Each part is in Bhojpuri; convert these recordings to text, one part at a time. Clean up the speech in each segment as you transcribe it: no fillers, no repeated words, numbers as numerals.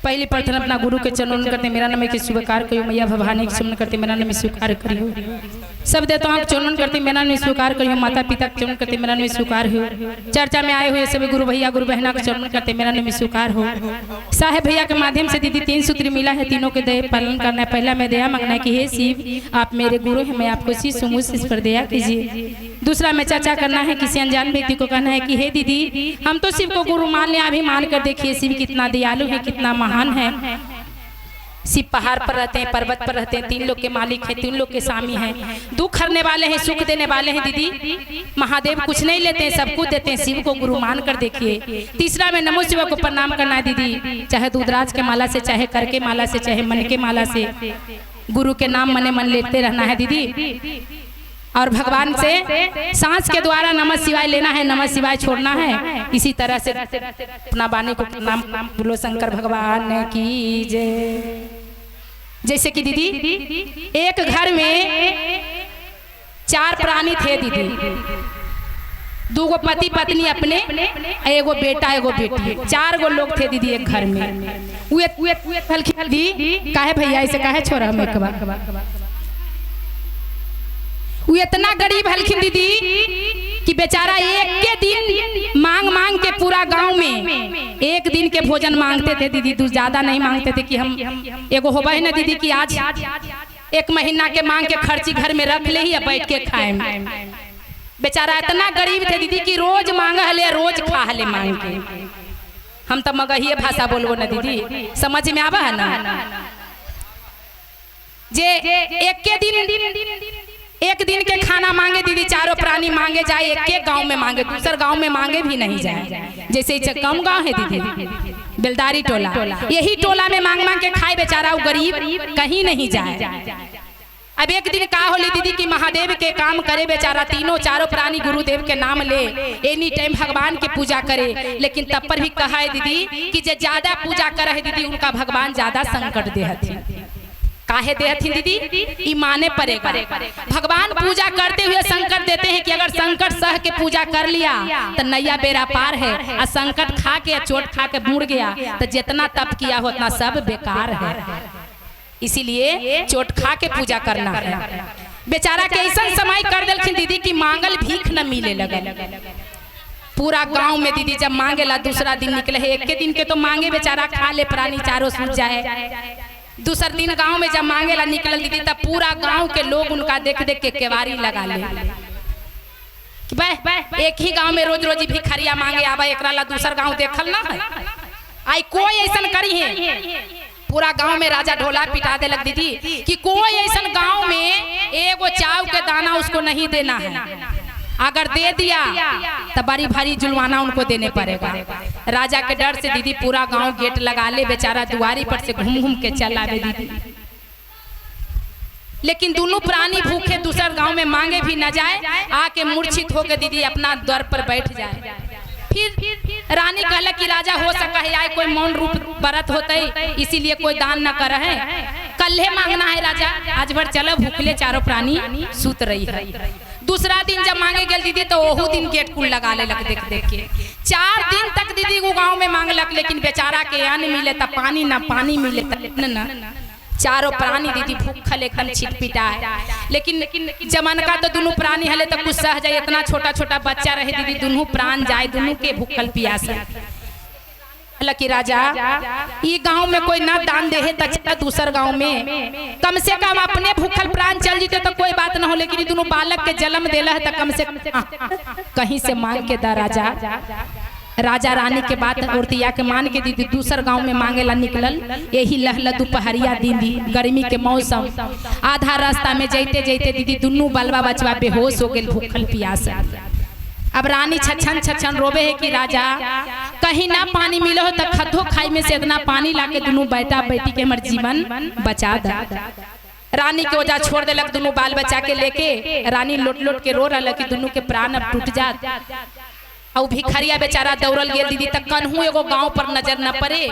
पहली प्रार्थना अपना गुरु के चरणों करते मेरा नाम के स्वीकार करियो। मैया भवानी के चरण करते मेरा नाम स्वीकार करियो। सब देवताओं के चरण करते मेरा नाम स्वीकार करियो। माता पिता के चरण करते मेरा नाम स्वीकार हो। चर्चा में आए हुए सभी गुरु भैया गुरु बहना के चरण करते मेरा नाम स्वीकार हो। साहेब भैया के माध्यम से दीदी 3 सूत्र मिला है, तीनों के दया पालन करना है। पहला मैं दया मांगना है कि हे शिव आप मेरे गुरु हैं, मैं आपको शीश मुझ इस पर दया कीजिए। दूसरा में चर्चा करना है, किसी अनजान व्यक्ति को कहना है कि हे दीदी हम तो शिव को गुरु मान लिया, अभी मान कर देखिए शिव कितना दयालु है, कितना महान है। शिव पहाड़ पर रहते हैं, पर्वत पर रहते हैं, 3 लोग के मालिक हैं, 3 लोग के स्वामी हैं, दुख हरने वाले हैं, सुख देने वाले हैं। दीदी महादेव कुछ नहीं लेते हैं, सब कुछ देते हैं। शिव को गुरु मान कर देखिए। तीसरा में नमो शिव को प्रणाम करना है दीदी, चाहे दूधराज के माला से, चाहे कर के माला से, चाहे मन के माला से, गुरु के नाम मने मन लेते रहना है दीदी। और भगवान से सांस के द्वारा नमः शिवाय लेना है, नमः शिवाय छोड़ना है। इसी तरह से अपना बानी को नाम बोलो शंकर भगवान की जय। जैसे कि दीदी एक घर में 4 प्राणी थे दीदी, 2 पति पत्नी अपने, एगो बेटा एगो बेटी, 4 गो लोग थे दीदी एक घर में। काहे भैया ऐसे काहे छोड़ा हम एक बार। वो इतना गरीब हलखिन दीदी कि बेचारा एक के दिन मांग मांग के पूरा गांव में एक दिन के भोजन मांगते थे दीदी, दूर ज्यादा नहीं मांगते थे कि हम एगो होबा है ना दीदी कि आज 1 महीना के मांग के खर्ची घर में रख ले ही या बैठ के खाए। बेचारा इतना गरीब थे दीदी कि रोज मांगा हले रोज खा हले मांग के। हम तो मगहिए भाषा बोलबो ना दीदी, समझ में आवा है ना। जे एक दिन के खाना मांगे दीदी, 4 प्राणी मांगे जाए, एक गांव में मांगे, दूसर गांव में मांगे भी नहीं जाए। जैसे कम गांव है दीदी बेलदारी टोला, यही टोला में मांग मांग के खाए बेचारा, वो गरीब कहीं नहीं जाए। अब एक दिन का होली दीदी कि महादेव के काम करे बेचारा, 3-4 प्राणी गुरुदेव के नाम ले, एनी टाइम भगवान के पूजा करे। लेकिन तब पर भी कहा है दीदी कि जे ज्यादा पूजा करे है दीदी उनका भगवान ज्यादा संकट दे हथिन। काहे दे हथिन दीदी, ई माने पड़ेगा। भगवान पूजा करते हुए संकट देते हैं कि अगर संकट सह के पूजा कर लिया तो नैया बेरा पार है, और संकट खा के चोट खा के मुड़ गया तो जितना तप किया हो उतना सब बेकार है। इसीलिए चोट खा के पूजा करना है। बेचारा के ऐसा समय कर दिलखिन दीदी कि मांगल भीख न मिले लगल। पूरा गांव में दीदी जब मांगेला दूसरा दिन निकले है, एक के दिन के तो मांगे बेचारा खा ले प्राणी चारों सूझ जाए। दूसर दिन गांव में जब मांगेला निकल दीदी तब पूरा गांव के लोग उनका देख देख के केवारी लगा ले। एक ही गांव में रोज रोज भिखरिया मांगे आवा, एकरा ला दूसर गांव देखल ना है। आई कोई ऐसा करी है, पूरा गांव में राजा ढोला पिटा दे लग दीदी कि कोई ऐसा गांव में एगो चाव के दाना उसको नहीं देना है। अगर दे दिया तो बड़ी भारी जुलवाना उनको देने पड़ेगा। राजा के डर से दीदी पूरा गांव गेट लगा ले, बेचारा दुआरी पर से घूम घूम के चला आवे दीदी। लेकिन दोनों प्राणी भूखे दूसर गांव में मांगे भी न जाए, आके मूर्छित होकर दीदी अपना द्वार पर बैठ जाए। फिर रानी कहला कि राजा हो सका है आए कोई मौन रूप व्रत होते इसीलिए कोई दान न कर है, कल्हे मांगना है राजा, आज भर चलो भूखले 4 प्राणी सूत रही है। दूसरा दिन जब मांगे गए दीदी तो ओहू दिन गेट कुल लगा ले लग देख देख के। 4 दिन तक दीदी वो गांव में मांगलक, लेकिन बेचारा के अन्न मिले त पानी न पानी मिले न 4 प्राणी दीदी भूखल एकदम छिटपिटा है। लेकिन जमन का तो दोनों प्राणी हले तो कुछ सह जाए, इतना छोटा छोटा बच्चा रहे दीदी, दोनों प्राण जाए, दोनों के भूखल प्यास लकी राजा ये गांव में कोई ना दान दे है तो दूसर गांव में कम से कम अपने भूखल प्राण चल जीते तो कोई बात ना हो, लेकिन दोनों बालक के जन्म देला है तो कम से कहीं से मांग के दा राजा। राजा रानी के बात औरतिया के मान के दीदी दूसर गांव में मांगेला निकलल। यही लहला दोपहरिया दीदी गर्मी के मौसम, आधा रास्ता में जैते जैते दीदी दोनों बालवा बचवा बेहोश हो गए भूखल प्यास। अब रानी छछन रोबे है कि राजा कहीं ना पानी मिलो हो तो खतो खाई में से इतना पानी लाके दोनों बेटा बेटी के हमारे जीवन बचा दा। रानी के वजह छोड़ देलक, दोनों बाल बच्चा के लेके रानी लोट लोट के रो रहा कि दोनों के प्राण अब टूट जात। और भिखरिया बेचारा दौड़ल गेल दीदी तक कन्हू एगो गांव पर नजर न पड़े,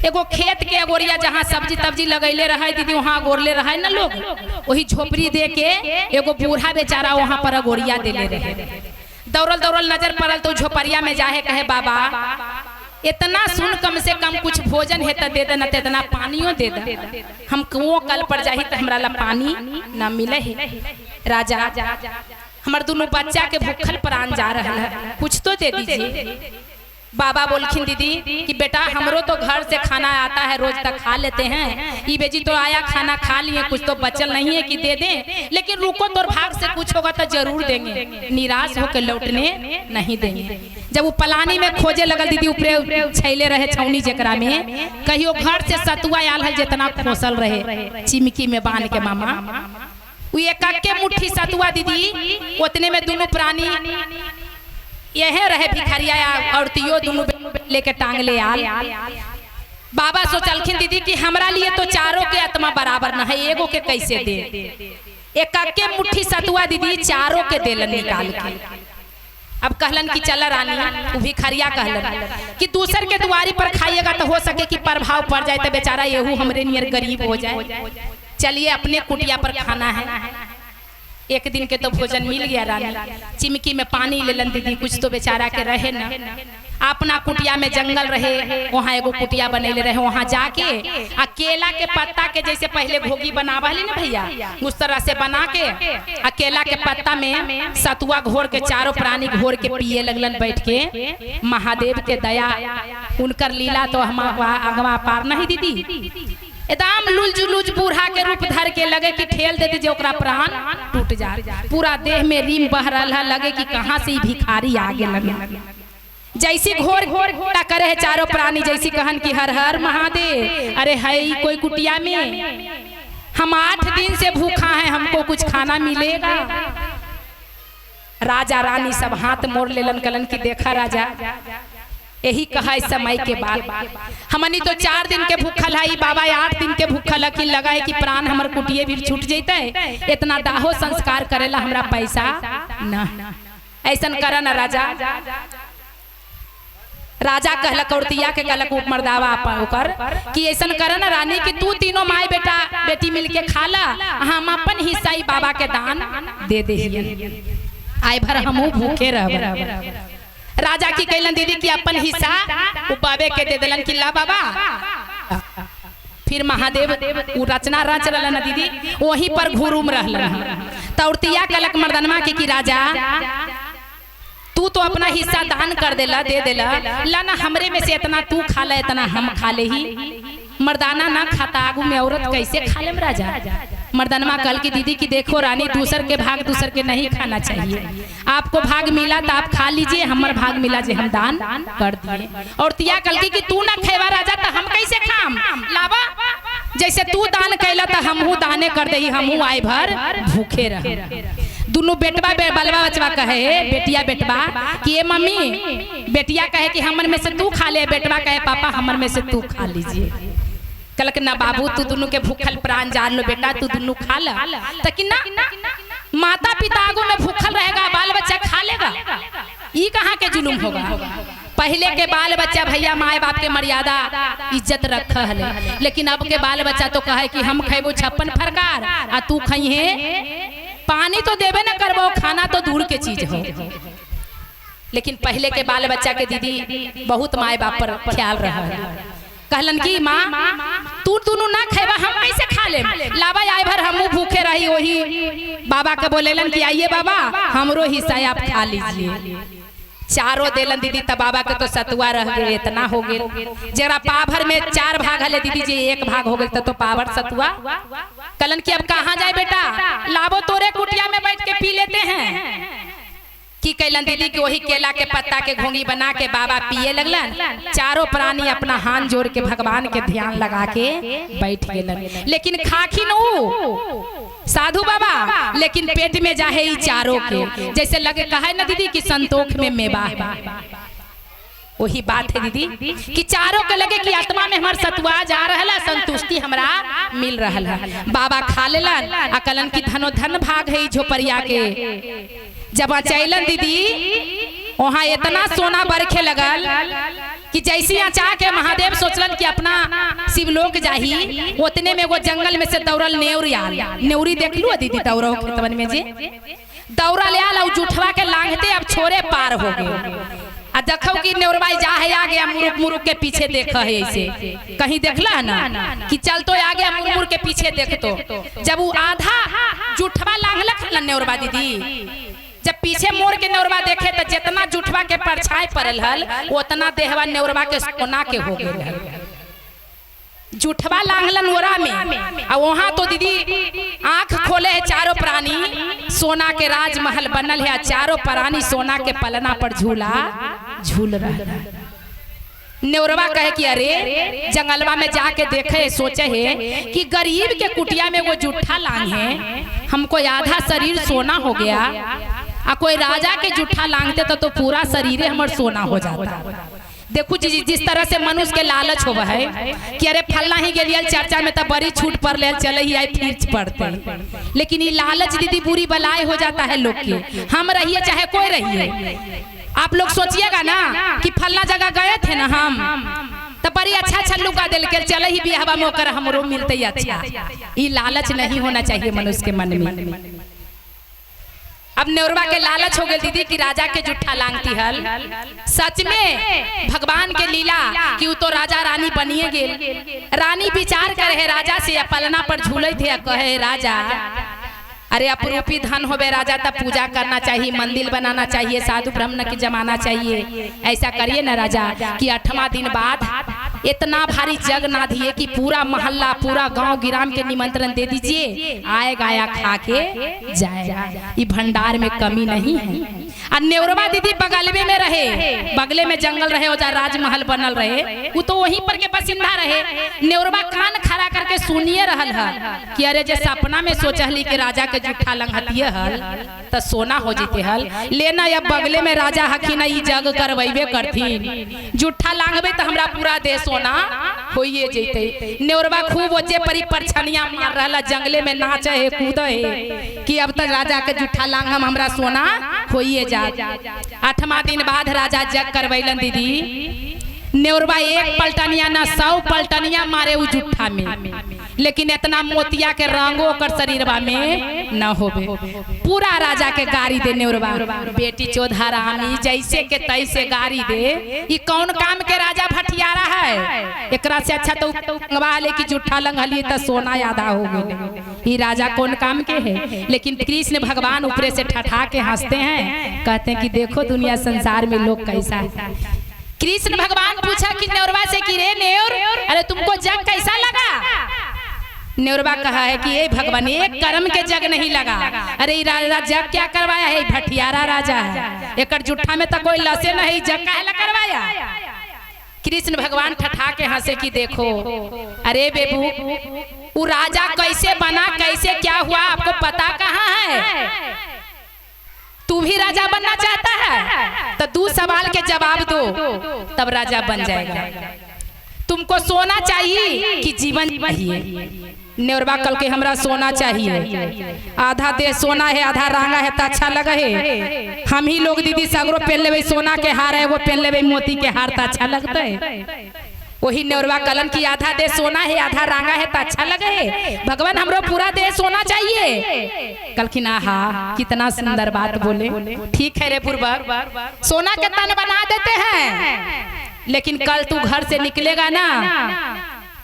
एगो खेत के अगोरिया जहाँ सब्जी तब्जी लगैले रहे दीदी वहाँ गोरले रहे न लोग, वही झोपड़ी दे के एगो बूढ़ा बेचारा वहाँ पर अगोरिया देले रहे। दौड़ल दौड़ल नजर पड़ल तो झोपड़िया में जाहे कहे बाबा इतना सुन कम से कम कुछ भोजन है तो दे देना, इतना पानियों दे दे। हम कुओं कल पर जाही तो हमरा ला पानी ना मिले है। राजा हमार दोनों बच्चा के भूखल प्राण जा रहा है, कुछ तो दे दीजिए। बाबा बोलखिन दीदी कि बेटा हमरो तो घर से खाना आता है, रोज तक खा लेते हैं, ये बेजी तो आया खाना खा लिए, कुछ तो बचल नहीं है कि दे दें, लेकिन रुको तो भाग से कुछ होगा तो जरूर देंगे, निराश होकर लौटने नहीं देंगे। जब वो पलानी में खोजे लगल दीदी, ऊपरे छैले रहे छौनी जकरा में, कहियो घर से सतुआ आल है जितना खोसल रहे चिमकी में बांध के मामा, वो एक के मुट्ठी सतुआ दीदी, उतने में दोनों प्राणी यह रहे भिखारिया औरतियों दोनों लेके टांग ले आल। बाबा सोचलखिन दीदी कि हमरा लिए तो चारों के आत्मा बराबर न है, एगो के कैसे दे। एक के मुट्ठी सतुआ दीदी चारों के देलन निकाल के। अब कहलन कि चला रानी, वो भिखारिया कहलन कि दूसर के दुआरी पर खाइएगा तो हो सके कि प्रभाव पड़ जाए तो बेचारा येहू हमरे नियर गरीब हो जाए, चलिए अपने कुटिया पर खाना है। एक दिन के तो भोजन मिल गया रानी, चिमकी में पानी लेलन दीदी, कुछ तो बेचारा के रहे ना। अपना कुटिया में जंगल रहे, वहाँ एगो कुटिया बनेले रहे, वहाँ जाके आ केला के पत्ता के जैसे पहले घोगी बनावा ली ना भैया, उस तरह से बना के आ केला के पत्ता में सतुआ घोर के चारों प्राणी घोर के पिए लगलन बैठ के। महादेव के दया, उनकर लीला तो हम अगवा पार नहीं दीदी। एकदम लुलजुलुज बूढ़ा के रूप धर के लगे कि ठेल दे दीजिए, ओकरा प्राण टूट जाए, पूरा देह में रीम बह रहा, लगे कि कहाँ से भिखारी आगे लगे। जैसी घोर घोर करे है चारों प्राणी, जैसी कहन कि हर हर महादेव, अरे है कोई कुटिया में, हम 8 दिन से भूखा हैं, हमको कुछ खाना मिलेगा। राजा रानी सब हाथ मोड़ लेलन, कलन की देखा राजा, यही कहा इस समय के बाद हमनी तो 4 दिन के भूखल है, बाबा 8 दिन के भूखल, कि लगा है कि प्राण हमर कुटिये भी छूट जैते, इतना दाहो संस्कार करेला हमरा पैसा ना, ऐसन करा ना राजा। राजा कहलक औरतिया के कहलक उपमर्दावा ओकर कि ऐसन करा ना रानी कि तू तीनों माई बेटा बेटी मिलके खा ला, हम अपन हिस्सा ही बाबा के दान दे दे, आए भर हमहू भूखे रह। राजा की कहलन दीदी कि अपन हिस्सा बाबे के दे दिलन कि ला बाबा। फिर महादेव उ रचना रच रहलन दीदी, वहीं पर घुरूम रहलन। तौरतिया कलक मर्दनमा की राजा तू तो अपना हिस्सा दान कर देला, दे देला, ला ना हमरे में से इतना तू खा ले, इतना हम खा ले ही। मर्दाना ना खाता, आगू में औरत कैसे खा ले राजा। मर्दनमा कल की दीदी की देखो रानी, दूसर के भाग दूसर के नहीं खाना चाहिए, आपको भाग मिला तो आप खा लीजिए, हमर भाग मिला जे हम दान कर दिए। और तिया कल की तू ना खेवा राजा तो हम कैसे खाम, लावा जैसे तू दान कैला तो हमहू दाने कर दे, हमहू आए भर भूखे रह। दोनों बेटवा बलवा बचवा कहे, बेटिया बेटवा कि ये मम्मी, बेटिया कहे कि हमर में से तू खा ले, बेटवा कहे पापा हमर में से तू खा लीजिए। कलक ना बाबू तू दोनों के भूखल प्राण जान लो बेटा, तू दोनों खा ला, ताकि ना माता पिता आगो में भूखल रहेगा, बाल बच्चा खा लेगा, ये कहाँ के जुलूम होगा। पहले के बाल बच्चा भैया माए बाप के मर्यादा इज्जत रख है, लेकिन अब के बाल बच्चा तो कहे कि हम खेबो 56 प्रकार आ तू खइहे, पानी तो देवे ना करबो, खाना तो दूर के चीज हो। लेकिन पहले के बाल बच्चा के दीदी बहुत माए बाप पर ख्याल रहा है। कहलन की माँ तू दोनों ना खेबा, हम कैसे खा ले, लावा आए भर हमू भूखे रही। वही बाबा के बोलेलन कि आइए बाबा हमरो हिस्सा आप खा लीजिए। चारों देलन दीदी, तब बाबा के तो सतुआ रह गए, इतना हो गए, जरा पाभर में 4 भाग हले दीदी जी, 1 भाग हो गए तो पाभर सतुआ। कलन की अब कहाँ जाए बेटा, लावो तोरे कुटिया में बैठ के पी लेते हैं। की कैलन दीदी कि वही केला के पत्ता के घोंगी बना के बाबा पिए लगलन। चारों प्राणी अपना हाथ जोड़ के भगवान के ध्यान लगा के बैठ गेलन। लेकिन खाखिन साधु बाबा, लेकिन पेट में जाहे ई चारों के, जैसे लगे कहे ना दीदी कि संतोख में मेवा है, वही बात है दीदी कि चारों के लगे कि आत्मा में हमार सतुआ जा रहा, संतुष्टि हमरा मिल रहा है। बाबा खा लेलन, अकलन की धनो धन भाग है झोपड़िया के। जब चैलन दीदी वहाँ इतना सोना बरखे लगल कि जैसी आचा के महादेव सोचलन कि अपना शिवलोक जाही, उतने में वो जंगल में से दौड़ल नेउरी आल। नेउरी देख लू दीदी दौड़ा खेतवन में जे दौड़ा ले आल, जुठवा के लांघते अब छोरे पार हो गए। आ देखो कि नेवरबाई जा है आ गया मुरुक मुरुक के पीछे देखा है ऐसे कहीं देखला है ना कि चल तो आ गया मुरुक के पीछे देख तो जब वो आधा जुठवा लांघलक ना नेवरबा दीदी जब पीछे मोड़ के नेवरबा देखे तो जितना जुठवा के परछाई पड़ल हल उतना देहवा नेवरबा के सोना के हो गए हल जुठवा लांघलन ओरा में और वहां तो दीदी आंख खोले है चारों प्राणी सोना के राजमहल बनल है चारों प्राणी सोना के पलना पर झूला झूल रहा नेवरबा कहे कि अरे जंगलवा में जाके देखे सोचे है कि गरीब के कुटिया में वो जुठा लांग है हमको आधा शरीर सोना हो गया आ कोई राजा के जुठा लांगते तो पूरा शरीर हमार सोना हो जाता देखो जिस तरह से मनुष्य के लालच होवा है कि अरे फलना ही गेलिया चर्चा में तब बड़ी छूट पर ले चले ही आए फिर पड़ते लेकिन ये लालच दीदी बुरी बलाई हो जाता है लोग के हम रहिए चाहे कोई रहिए आप लोग सोचिएगा ना कि फलना जगह गए थे ना हम तो बड़ी अच्छा अच्छा लुका दिल के चले ही बिहवा में होकर हमरो मिलते ही अच्छा ये लालच नहीं होना चाहिए मनुष्य के मन में अब नेवरबा के लालच हो गई दीदी कि राजा के जुठा लांगती हल सच में भगवान के लीला कि वो तो राजा रानी बनिए गेल रानी विचार करे राजा से पलना पर झूले थे कहे राजा अरे अपरूपी धन होवे राजा तब पूजा करना चाहिए मंदिर बनाना चाहिए साधु ब्राह्मण की जमाना चाहिए ऐसा करिए ना राजा कि 8वां दिन बाद इतना भारी जग ना दिए कि पूरा मोहल्ला पूरा गांव गिराम के निमंत्रण दे दीजिए आए गाया खा के जाएगा ये भंडार में कमी नहीं है और नेवरबा दीदी बगलवे में रहे बगले में जंगल रहे और राजमहल बनल रहे वो तो वहीं पर के बसिंदा रहे नेवरबा कान खड़ा करके सुनिए रहल हल कि अरे जे सपना में सोचली कि राजा के जुठा लंघतिए हल तो सोना हो जीते हल लेना या बगले में राजा हखिन ई जग करवेबे करथिन जुठा लांघबे तो हमरा पूरा देश सोना होइए जैते नेवरबा खूब ओजे परी परछनिया मार रहला जंगले में नाचे है कूदे है कि अब तक राजा के जुठा लांघम हमरा सोना होइए जा 8वां दिन बाद राजा जग करवैलन दीदी नेवरबा एक पलटनिया ना 100 पलटनिया मारे उ जुठा में लेकिन इतना मोतिया के रंगो कर शरीरवा में न होवे पूरा राजा के गाड़ी दे नेवरबा बेटी चौधा रानी जैसे के तैसे गाड़ी दे ये कौन काम के राजा भटियारा है एकरा से अच्छा तो ले कि जुठा लंघली तो सोना आधा हो गए ये राजा कौन काम के है लेकिन कृष्ण भगवान ऊपर से ठठा के हंसते हैं कहते हैं कि देखो दुनिया संसार में लोग कैसा है कृष्ण भगवान पूछा कि नेवरबा से कि रे नेवर अरे तुमको जग कैसा लगा नेवरबा कहा है कि ये भगवान एक कर्म के जग नहीं लगा अरे राजा जग क्या करवाया है भटियारा राजा है एक जुठा में तो कोई लसे नहीं जग काहे ला करवाया कृष्ण भगवान ठठा के हंसे कि देखो अरे बेबू वो राजा कैसे बना कैसे क्या हुआ आपको पता कहाँ है तू भी राजा बनना चाहता है तो 2 सवाल के जवाब दो तब राजा बन जाएगा तुमको सोना चाहिए कि जीवन चाहिए नेवरबा कल के हमरा सोना चाहिए आधा दे सोना है आधा रांगा है तो अच्छा लगे है हम ही लोग दीदी सगरो पहन लेवे सोना के हार है वो पहन लेवे मोती के हार तो अच्छा लगता है वही नेवरबा कलन की आधा दे सोना है आधा रांगा है तो अच्छा लगे है भगवान हमरो पूरा दे सोना चाहिए कल की ना हा कितना सुंदर बात बोले ठीक है रे पूर्वक सोना के तन बना देते हैं लेकिन कल तू घर से निकलेगा ना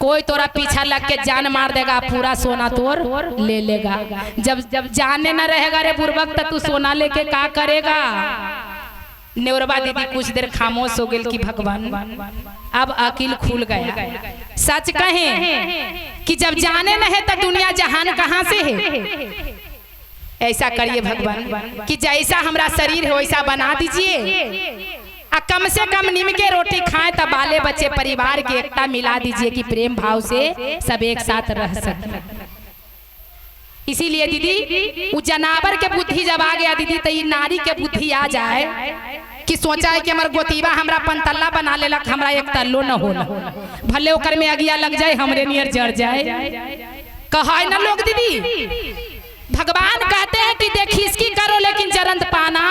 कोई तोरा पीछा लग के जान मार देगा पूरा सोना तोर ले लेगा जब जाने न रहेगा रे बुर्बक तो तू सोना लेके क्या करेगा नेवरबा दीदी कुछ देर खामोश हो गई कि भगवान अब अकील खुल गया सच कहें कि जब जाने न है तो दुनिया जहान कहाँ से है ऐसा करिए भगवान कि जैसा हमरा शरीर है वैसा बना दीजिए कम से कम नीम के रोटी खाएं तब बाले बच्चे परिवार की एकता मिला दीजिए कि प्रेम भाव से सब एक साथ रह सके इसीलिए दीदी वो जनावर के बुद्धि जब आ गया दीदी तो ये नारी के बुद्धि आ जाए कि सोचा है कि हमार गोतीबा हमरा पंतल्ला बना लेलक हमरा एक तल्लो न होला भले ओकर में अगिया लग जाए हमरे नियर जड़ जाए कहा है ना लोग दीदी भगवान कहते हैं कि देखी इसकी करो लेकिन जरंत पाना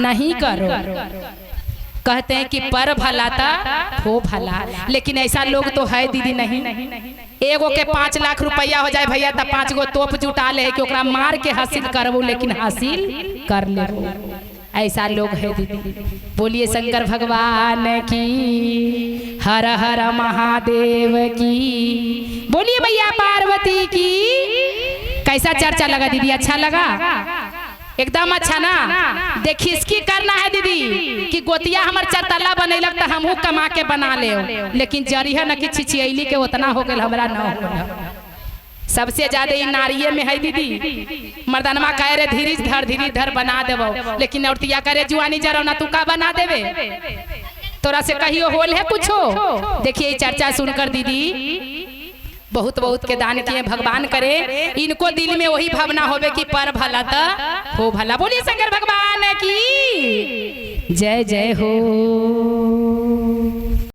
नहीं करो कहते हैं कि पर भला था हो भला लेकिन ऐसा लोग तो है दीदी नहीं एगो के 5 लाख रुपया हो जाए भैया तब 5 गो तोप जुटा ले कि ओकरा मार के हासिल करबो लेकिन हासिल कर ले ऐसा लोग है दीदी। बोलिए शंकर भगवान की, हर हर महादेव की, बोलिए मैया पार्वती की। कैसा चर्चा लगा दीदी? अच्छा लगा? एकदम अच्छा ना। देखिए इसकी करना है दीदी कि गोतिया हमार चरतला बनैलक तो हमहू कमा के बना ले, लेकिन जरिया न कि छिछियली के उतना हो गया हमरा न हो। सबसे ज्यादा नारिये में है दीदी। मर्दनमा कहे रे धीरे धर बना देबो, लेकिन औरतिया करे जुआनी जरो ना तू का बना देवे, तोरा से कहियो होल है कुछो। देखिए चर्चा सुनकर दीदी बहुत बहुत के दान किए। भगवान करे इनको दिल में वही भावना होवे कि पर भला तो हो भला। बोलिए शंकर भगवान की जय जय हो।